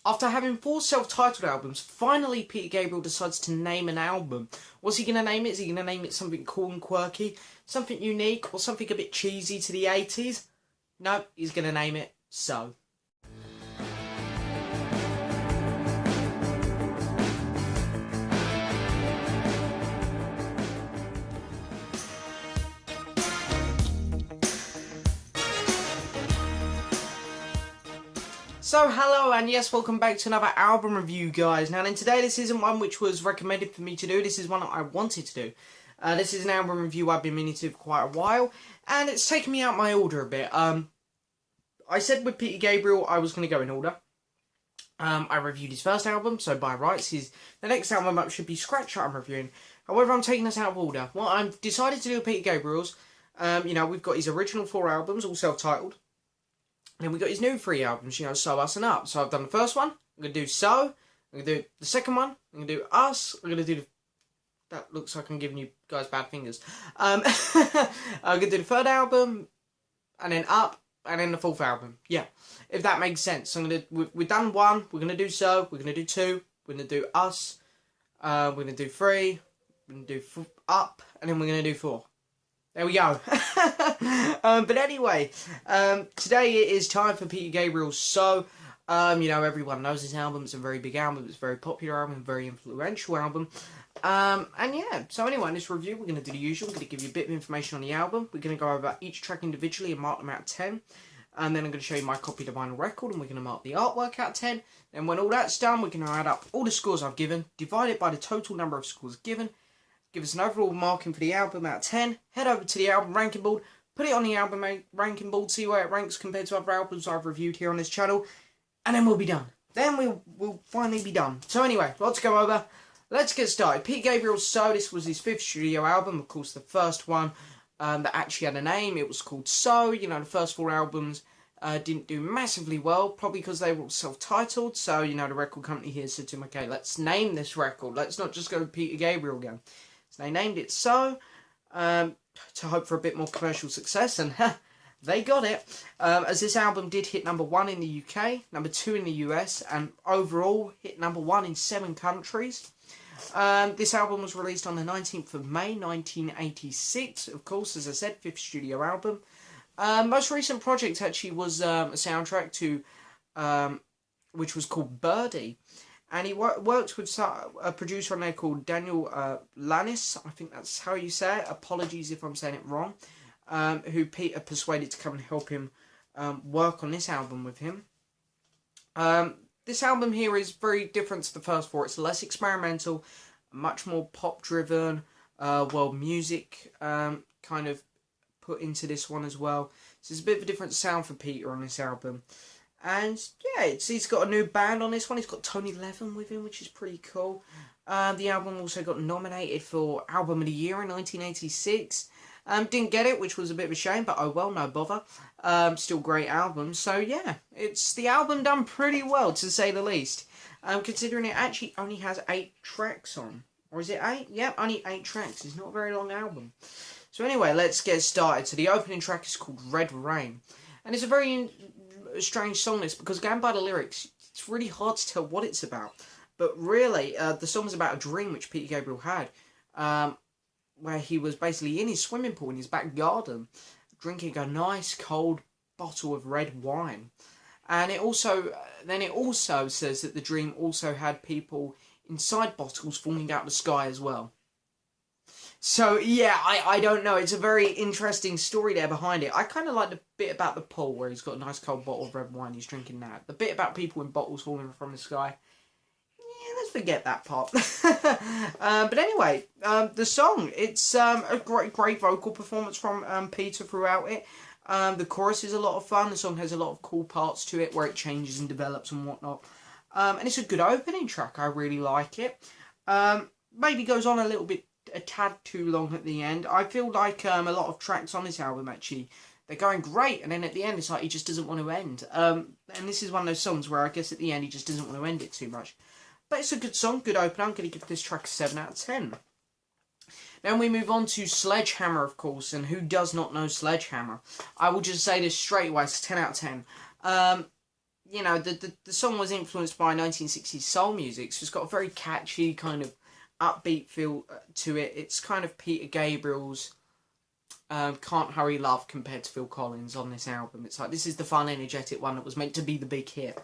After having 4 self-titled albums, finally Peter Gabriel decides to name an album. What's he going to name it? Is he going to name it something cool and quirky? Something unique? Or something a bit cheesy to the 80s? No, he's going to name it So. So hello and yes, welcome back to another album review, guys. Now then, today this isn't one which was recommended for me to do, this is one that I wanted to do. This is an album review I've been meaning to do for quite a while, and it's taken me out my order a bit. I said with Peter Gabriel I was going to go in order. I reviewed his first album, so by rights the next album up should be Scratch that I'm reviewing. However, I'm taking this out of order. What I've decided to do with Peter Gabriel's, we've got his original 4 albums, all self-titled. And then we got his new 3 albums, So, Us and Up. So I've done the first one, I'm going to do So, I'm going to do the second one, I'm going to do Us, I'm going to do the... That looks like I'm giving you guys bad fingers. I'm going to do the 3rd album, and then Up, and then the 4th album. Yeah, if that makes sense. So we've done 1, we're going to do So, we're going to do 2, we're going to do Us, we're going to do 3, we're going to do Up, and then we're going to do 4. There we go. But anyway, today it is time for Peter Gabriel's So. Everyone knows this album. It's a very big album. It's a very popular album. A very influential album. And yeah, so anyway, in this review, we're going to do the usual. We're going to give you a bit of information on the album. We're going to go over each track individually and mark them out of 10. And then I'm going to show you my copy of the vinyl record, and we're going to mark the artwork out of 10. Then when all that's done, we're going to add up all the scores I've given, divide it by the total number of scores given, give us an overall marking for the album out of 10, head over to the album ranking board, put it on the album ranking board, see where it ranks compared to other albums I've reviewed here on this channel, and then we'll be done. Then we'll finally be done. So anyway, lots to go over. Let's get started. Peter Gabriel's So, this was his 5th studio album, of course the first one that actually had a name. It was called So. The first 4 albums didn't do massively well, probably because they were all self-titled. So, the record company here said to him, okay, let's name this record. Let's not just go with Peter Gabriel again. So they named it So, to hope for a bit more commercial success, and they got it. As this album did hit number 1 in the UK, number 2 in the US, and overall hit number 1 in 7 countries. This album was released on the 19th of May 1986, of course, as I said, 5th studio album. Most recent project actually was a soundtrack to, which was called Birdie. And he worked with a producer on there called Daniel Lannis, I think that's how you say it, apologies if I'm saying it wrong, who Peter persuaded to come and help him work on this album with him. This album here is very different to the first 4. It's less experimental, much more pop-driven, world music kind of put into this one as well. So it's a bit of a different sound for Peter on this album. And yeah, he's got a new band on this one. He's got Tony Levin with him, which is pretty cool. The album also got nominated for Album of the Year in 1986. Didn't get it, which was a bit of a shame, but oh well, no bother. Still great album. So yeah, it's the album done pretty well, to say the least. Considering it actually only has 8 tracks on. Or is it 8? Yep, only 8 tracks. It's not a very long album. So anyway, let's get started. So the opening track is called Red Rain. And it's a very strange song, this, because going by the lyrics, it's really hard to tell what it's about. But really, the song's about a dream which Peter Gabriel had, where he was basically in his swimming pool in his back garden, drinking a nice cold bottle of red wine. And it also says that the dream also had people inside bottles falling out of the sky as well. So, yeah, I don't know. It's a very interesting story there behind it. I kind of like the bit about the pool where he's got a nice cold bottle of red wine. He's drinking that. The bit about people in bottles falling from the sky. Yeah, let's forget that part. But anyway, the song. It's a great vocal performance from Peter throughout it. The chorus is a lot of fun. The song has a lot of cool parts to it where it changes and develops and whatnot. And it's a good opening track. I really like it. Maybe goes on a tad too long at the end. I feel like a lot of tracks on this album actually, they're going great, and then at the end it's like he just doesn't want to end. And this is one of those songs where I guess at the end he just doesn't want to end it too much. But it's a good song, good opener. I'm going to give this track a 7 out of 10. Then we move on to Sledgehammer, of course, and who does not know Sledgehammer? I will just say this straight away, it's a 10 out of 10. you know, the song was influenced by 1960s soul music, so it's got a very catchy kind of upbeat feel to it. It's kind of Peter Gabriel's Can't Hurry Love compared to Phil Collins on this album. It's like, this is the fun, energetic one that was meant to be the big hit.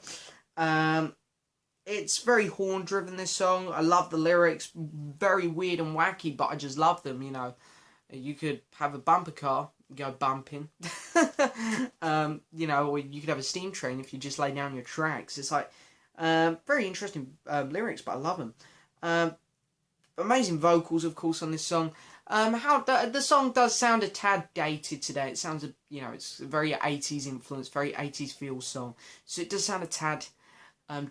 It's very horn driven, this song. I love the lyrics, very weird and wacky, but I just love them, you know. You could have a bumper car, go bumping. You know, or you could have a steam train if you just lay down your tracks. It's like, very interesting lyrics, but I love them. Amazing vocals, of course, on this song. How the song does sound a tad dated today. It sounds, you know, it's a very 80s influence, very 80s feel song. So it does sound a tad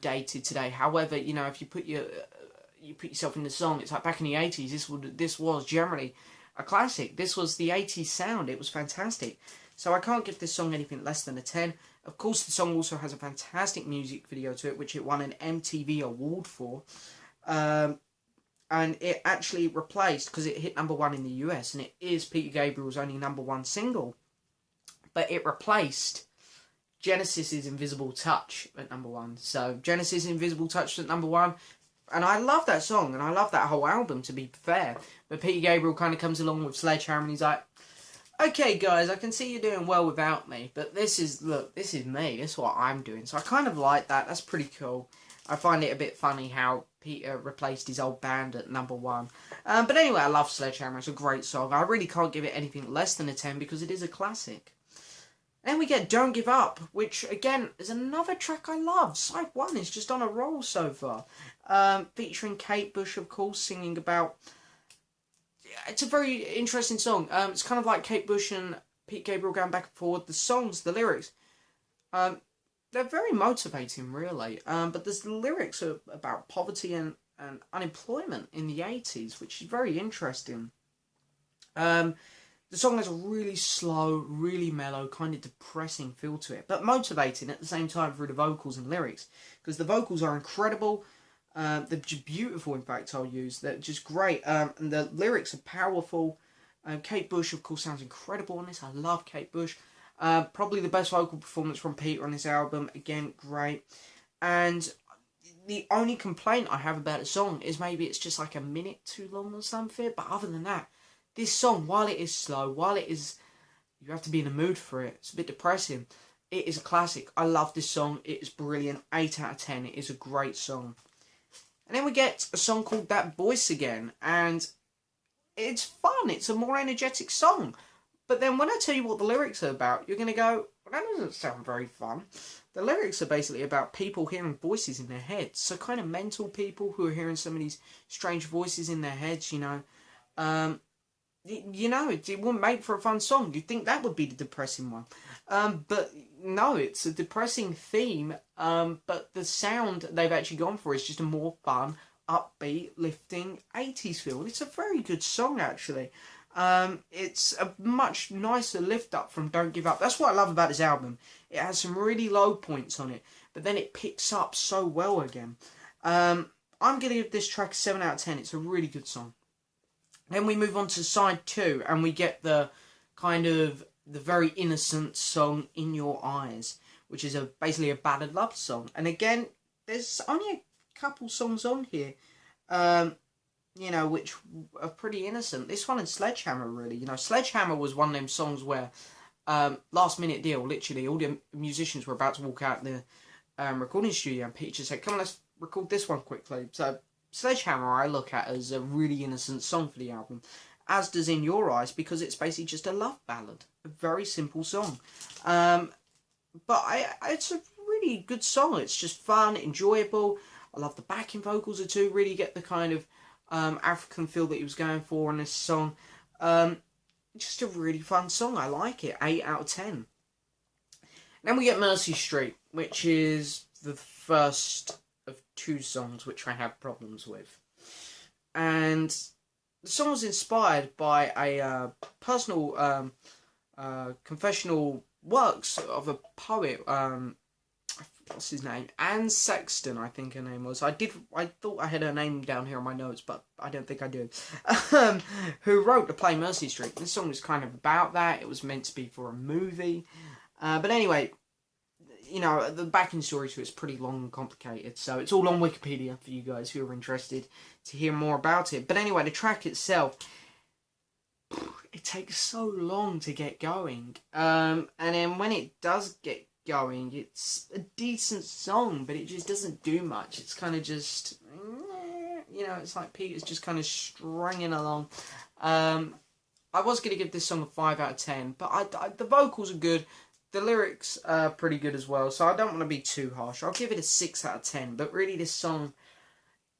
dated today. However, you know, if you put yourself in the song, it's like back in the 80s. This was generally a classic. This was the 80s sound. It was fantastic. So I can't give this song anything less than a 10. Of course, the song also has a fantastic music video to it, which it won an MTV award for. And it actually replaced, because it hit #1 in the US, and it is Peter Gabriel's only #1 single, but it replaced Genesis's Invisible Touch at #1. So Genesis' Invisible Touch at #1, and I love that song, and I love that whole album, to be fair. But Peter Gabriel kind of comes along with Sledgehammer, and he's like, okay guys, I can see you're doing well without me, but this is me, this is what I'm doing. So I kind of like that. That's pretty cool. I find it a bit funny how Peter replaced his old band at #1. But anyway, I love Sledgehammer. It's a great song. I really can't give it anything less than a 10 because it is a classic. And then we get Don't Give Up, which, again, is another track I love. Side 1 is just on a roll so far. Featuring Kate Bush, of course, singing about... It's a very interesting song. It's kind of like Kate Bush and Pete Gabriel going back and forth. The songs, the lyrics... they're very motivating, really. But the lyrics are about poverty and unemployment in the 80s, which is very interesting. The song has a really slow, really mellow, kind of depressing feel to it, but motivating at the same time through the vocals and lyrics, because the vocals are incredible. They're just beautiful, in fact, I'll use. They're just great. And the lyrics are powerful. Kate Bush, of course, sounds incredible on this. I love Kate Bush. Probably the best vocal performance from Peter on this album. Again, great. And the only complaint I have about the song is maybe it's just like a minute too long or something. But other than that, this song, while it is slow, while it is... You have to be in the mood for it. It's a bit depressing. It is a classic. I love this song. It is brilliant. 8 out of 10. It is a great song. And then we get a song called That Voice Again. And it's fun. It's a more energetic song. But then when I tell you what the lyrics are about, you're going to go, well, that doesn't sound very fun. The lyrics are basically about people hearing voices in their heads. So kind of mental people who are hearing some of these strange voices in their heads, you know. It wouldn't make for a fun song. You'd think that would be the depressing one. But no, it's a depressing theme. But the sound they've actually gone for is just a more fun, upbeat, lifting 80s feel. It's a very good song, actually. It's a much nicer lift up from Don't Give Up. That's what I love about this album. It has some really low points on it, but then it picks up so well again. I'm going to give this track a 7 out of 10. It's a really good song. Then we move on to side 2, and we get the kind of the very innocent song In Your Eyes, which is basically a ballad love song. And again, there's only a couple songs on here, which are pretty innocent. This one and Sledgehammer, really. Sledgehammer was one of them songs where, last minute deal, literally, all the musicians were about to walk out the recording studio, and Peter just said, come on, let's record this one quickly. So, Sledgehammer I look at as a really innocent song for the album, as does In Your Eyes, because it's basically just a love ballad. A very simple song. But it's a really good song. It's just fun, enjoyable. I love the backing vocals too. Really get the kind of African feel that he was going for on this song. Just a really fun song. I like it. 8 out of 10. Then we get Mercy Street, which is the first of 2 songs which I have problems with. And the song was inspired by a personal confessional works of a poet, what's his name? Anne Sexton, I think her name was. I thought I had her name down here on my notes, but I don't think I do. Who wrote the play Mercy Street. This song was kind of about that. It was meant to be for a movie. But anyway, you know, the backing story to it's pretty long and complicated, so it's all on Wikipedia for you guys who are interested to hear more about it. But anyway, the track itself, it takes so long to get going, and then when it does get going, it's a decent song, but it just doesn't do much. It's kind of just, you know, it's like Peter's just kind of stringing along. I was going to give this song a 5 out of 10, but the vocals are good. The lyrics are pretty good as well, so I don't want to be too harsh. I'll give it a 6 out of 10, but really this song,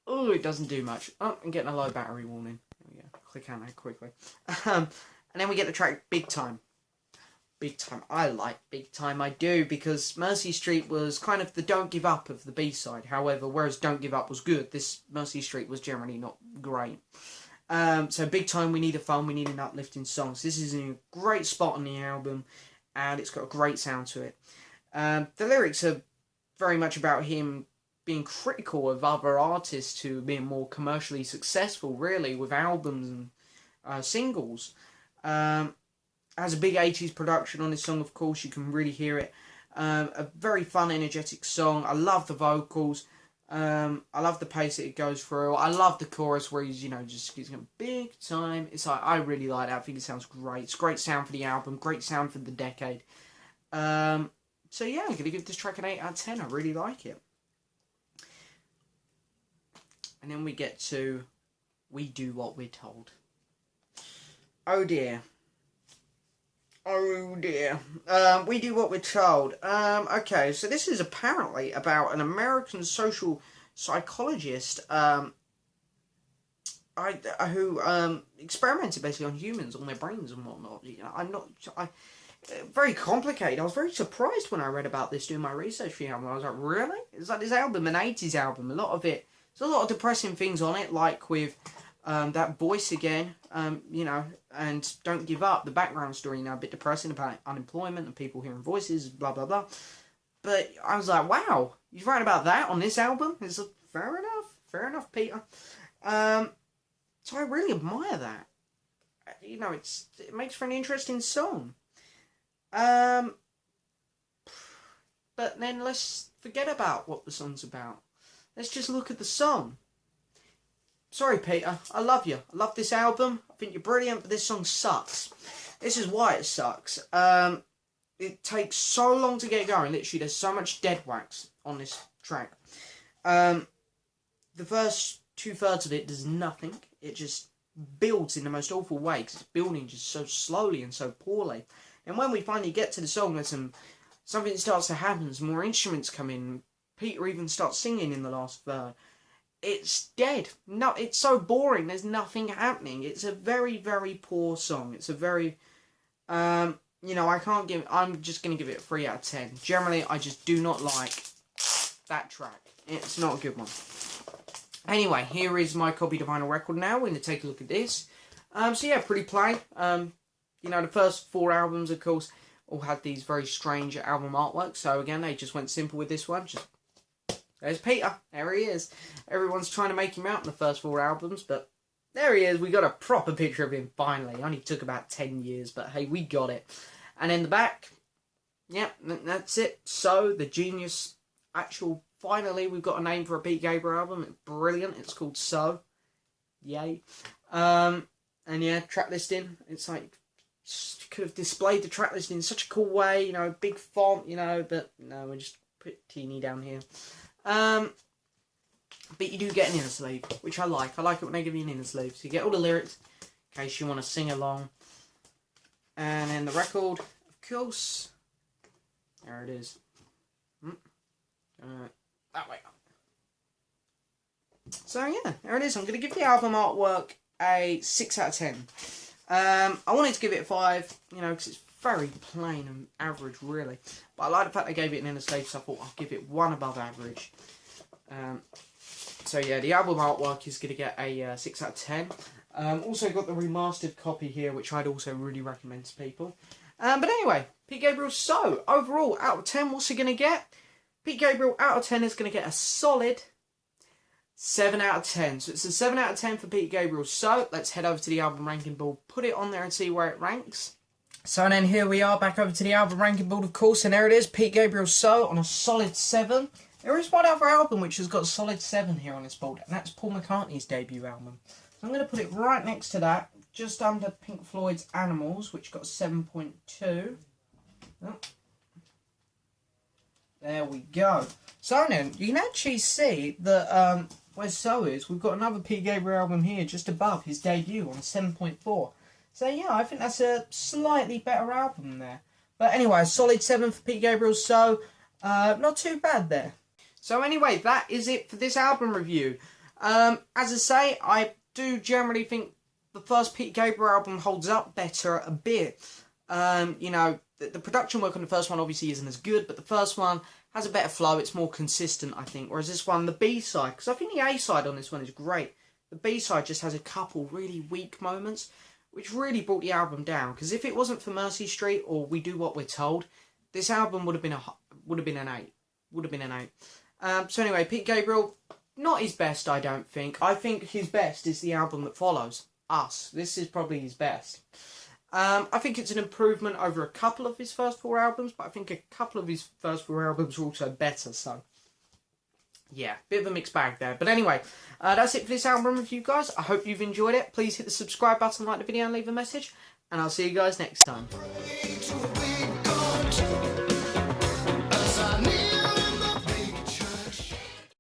oh, it doesn't do much. Oh, I'm getting a low battery warning. There we go. Click on that quickly. And then we get the track Big Time. Big Time. I like Big Time, I do, because Mercy Street was kind of the Don't Give Up of the B-side. However, whereas Don't Give Up was good, this Mercy Street was generally not great. So Big Time, we need a fun, we need an uplifting song. So this is a great spot on the album, and it's got a great sound to it. The lyrics are very much about him being critical of other artists who are being more commercially successful, really, with albums and singles. Has a big 80s production on this song, of course, you can really hear it. A very fun, energetic song. I love the vocals. I love the pace that it goes through. I love the chorus where he's, you know, he's going big time. It's like, I really like that. I think it sounds great. It's great sound for the album, great sound for the decade. So yeah, I'm going to give this track an 8 out of 10. I really like it. And then we get to We Do What We're Told. Oh dear. Oh dear. We Do What We're Told. Okay, so this is apparently about an American social psychologist who experimented basically on humans, on their brains and whatnot. You know, very complicated. I was very surprised when I read about this doing my research for the album. I was like, really? It's like this album, an 80s album. A lot of it, there's a lot of depressing things on it, like with that voice again, you know, and Don't Give Up, the background story, you know, a bit depressing about unemployment and people hearing voices, blah, blah, blah. But I was like, wow, you're writing about that on this album? It's like, fair enough, Peter. So I really admire that. You know, it makes for an interesting song. But then let's forget about what the song's about. Let's just look at the song. Sorry, Peter. I love you. I love this album. I think you're brilliant, but this song sucks. This is why it sucks. It takes so long to get going. Literally, there's so much dead wax on this track. The first 2/3 of it does nothing. It just builds in the most awful way, because it's building just so slowly and so poorly. And when we finally get to the song, there's something starts to happen. Some more instruments come in. Peter even starts singing in the last third. It's dead. No, it's so boring. There's nothing happening. It's a very, very poor song. It's a very, you know, I'm just going to give it a 3 out of 10. Generally, I just do not like that track. It's not a good one. Anyway, here is my copy of vinyl record now. We're going to take a look at this. So yeah, pretty plain. You know, the first 4 albums, of course, all had these very strange album artwork. So again, they just went simple with this one. Just there's Peter. There he is. Everyone's trying to make him out in the first 4 albums, but there he is. We got a proper picture of him finally. It only took about 10 years, but hey, we got it. And in the back, yeah, that's it. So, the genius, finally, we've got a name for a Peter Gabriel album. It's brilliant. It's called So. Yay. And yeah, track listing. It's like, could have displayed the track listing in such a cool way, you know, big font, you know, but no, we're just put teeny down here. But you do get an inner sleeve, which I like. I like it when they give you an inner sleeve. So you get all the lyrics, in case you want to sing along. And then the record, of course. There it is. That way. So yeah, there it is. I'm going to give the album artwork a 6 out of 10. I wanted to give it a 5, you know, because it's very plain and average, really. But I like the fact they gave it an inner sleeve, so I thought I'll give it 1 above average. So yeah, the album artwork is going to get a 6 out of 10. Also got the remastered copy here, which I'd also really recommend to people. But anyway, Pete Gabriel. So, overall, out of 10, what's he going to get? Pete Gabriel, out of 10, is going to get a solid 7 out of 10. So it's a 7 out of 10 for Pete Gabriel. So, let's head over to the album ranking board, put it on there and see where it ranks. So then here we are, back over to the album ranking board, of course, and there it is, Pete Gabriel's So on a solid 7. There is one other album which has got a solid 7 here on this board, and that's Paul McCartney's debut album. So I'm going to put it right next to that, just under Pink Floyd's Animals, which got a 7.2. Oh. There we go. So then, you can actually see that where So is, we've got another Pete Gabriel album here just above his debut on a 7.4. So yeah, I think that's a slightly better album there. But anyway, a solid 7 for Pete Gabriel's So. Not too bad there. So anyway, that is it for this album review. As I say, I do generally think the first Pete Gabriel album holds up better a bit. You know, the production work on the first one obviously isn't as good, but the first one has a better flow. It's more consistent, I think. Whereas this one, the B-side, because I think the A-side on this one is great. The B-side just has a couple really weak moments, which really brought the album down. Because if it wasn't for Mercy Street or We Do What We're Told, this album would have been an 8. Would have been an 8. So anyway, Pete Gabriel, not his best, I don't think. I think his best is the album that follows, Us. This is probably his best. I think it's an improvement over a couple of his first 4 albums, but I think a couple of his first 4 albums were also better, so yeah, bit of a mixed bag there. But anyway, that's it for this album review, guys. I hope you've enjoyed it. Please hit the subscribe button, like the video, and leave a message, and I'll see you guys next time.